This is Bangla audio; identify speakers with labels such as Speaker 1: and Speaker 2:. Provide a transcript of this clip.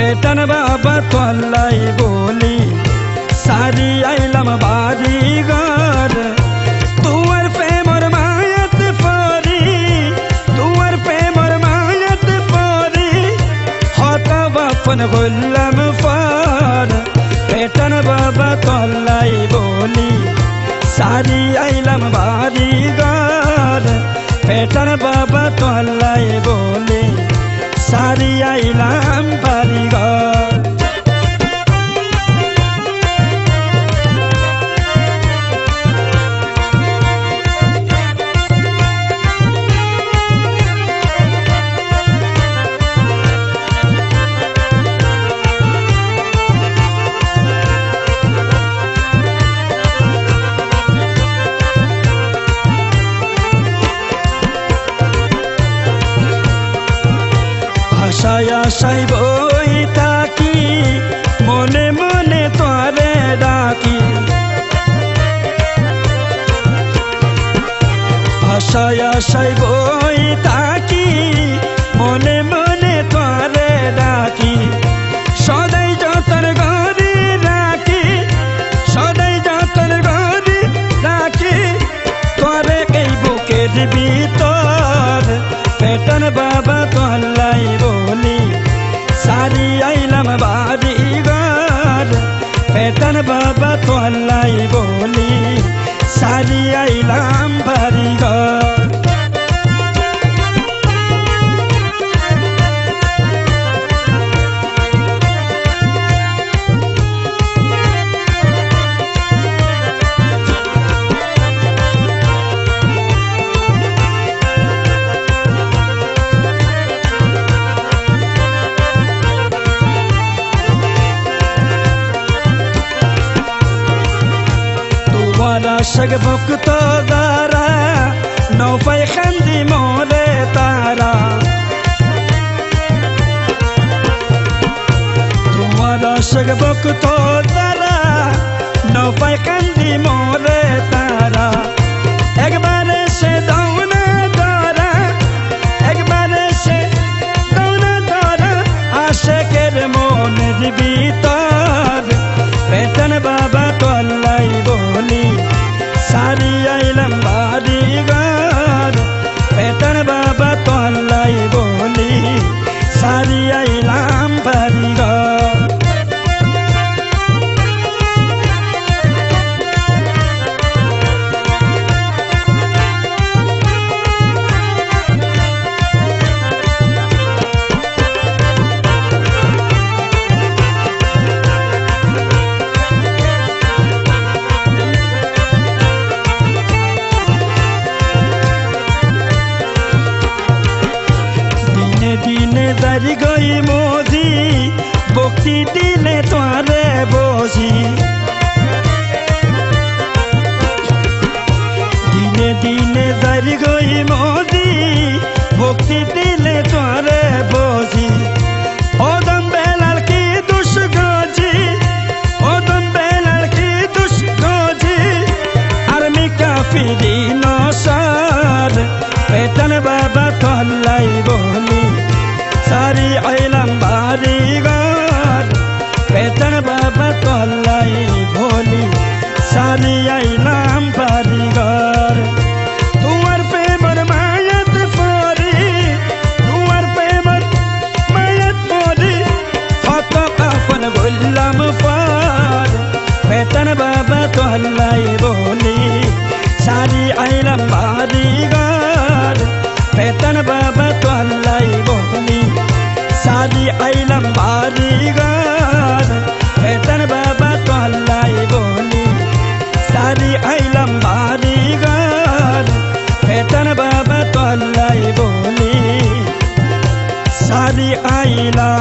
Speaker 1: পেটান বাবা তোল্লাই বলি সারি আইলাম বাড়ি ঘর তুয়ার প্রেমর মায়াত পরি তুয়ার প্রেমর মায়াত পরি হত বাপন বললাম পর পেটান বাবা তোল্লাই বলি সারি আইলাম বাড়ি ঘর পেটান বাবা তোল্লাই বলি সারি আইলাম বাড়ি ঘর আশায় আশায় বই থাকি মনে মনে তোরে ডাকি আশায় আশায় বই থাকি মনে মনে তোরে ডাকি সদাই যতর গরি রাখি সদাই যতর গরি রাখি তোরে এই বুকের ভিতর পেটান বাবা তোল্লাই বলি সারি আইলাম বাড়ি ঘর পেটান বাবা তোল্লাই বলি সারি আইলাম বাড়ি ঘর আশাক ভক্ত দ্বারা নৌপাই খান্দি মোরে তারা তোমার আশাক ভক্ত দ্বারা নৌপাই খান্দি মোরে তারা একবারে সে দৌনা ধরা একবারে সে দৌনা ধরা আশাকের মনের ভিতর পেটান বাবা তোল্লাই বলি সারি আইলাম বাড়ি ঘর পেটান বাবা তোল্লাই বলি সারি আইলাম বাড়ি ঘর দিনে দাঁড়ি গই মজি বক্তি দিলে তোরে বসি দিনে দিনে দাঁড়ি গই মজি বক্তি দিলে তোরে বসি ওদম বেলাল কি দুষ গজি ওদম বেলাল কি দুষ গজি আর মি কাফিরি নসার পেটান বাবা তোল্লাই বলি সারি আইলাম বাড়ি ঘর পেটান বাবা তোল্লাই বলি সারি আইলাম বাড়ি ঘর তোমার প্রেমর মায়াত পরি তোমার প্রেমর মায়াত পরি হত আপন বললাম পর পেটান বাবা তোল্লাই বলি সারি আইলাম বাড়ি ঘর পেটান বাবা তোল্লাই বলি সারি আইলাম বাড়ি ঘর পেটান বাবা তোল্লাই বলি সারি আইলাম বাড়ি ঘর পেটান বাবা তোল্লাই বলি সারি আইলাম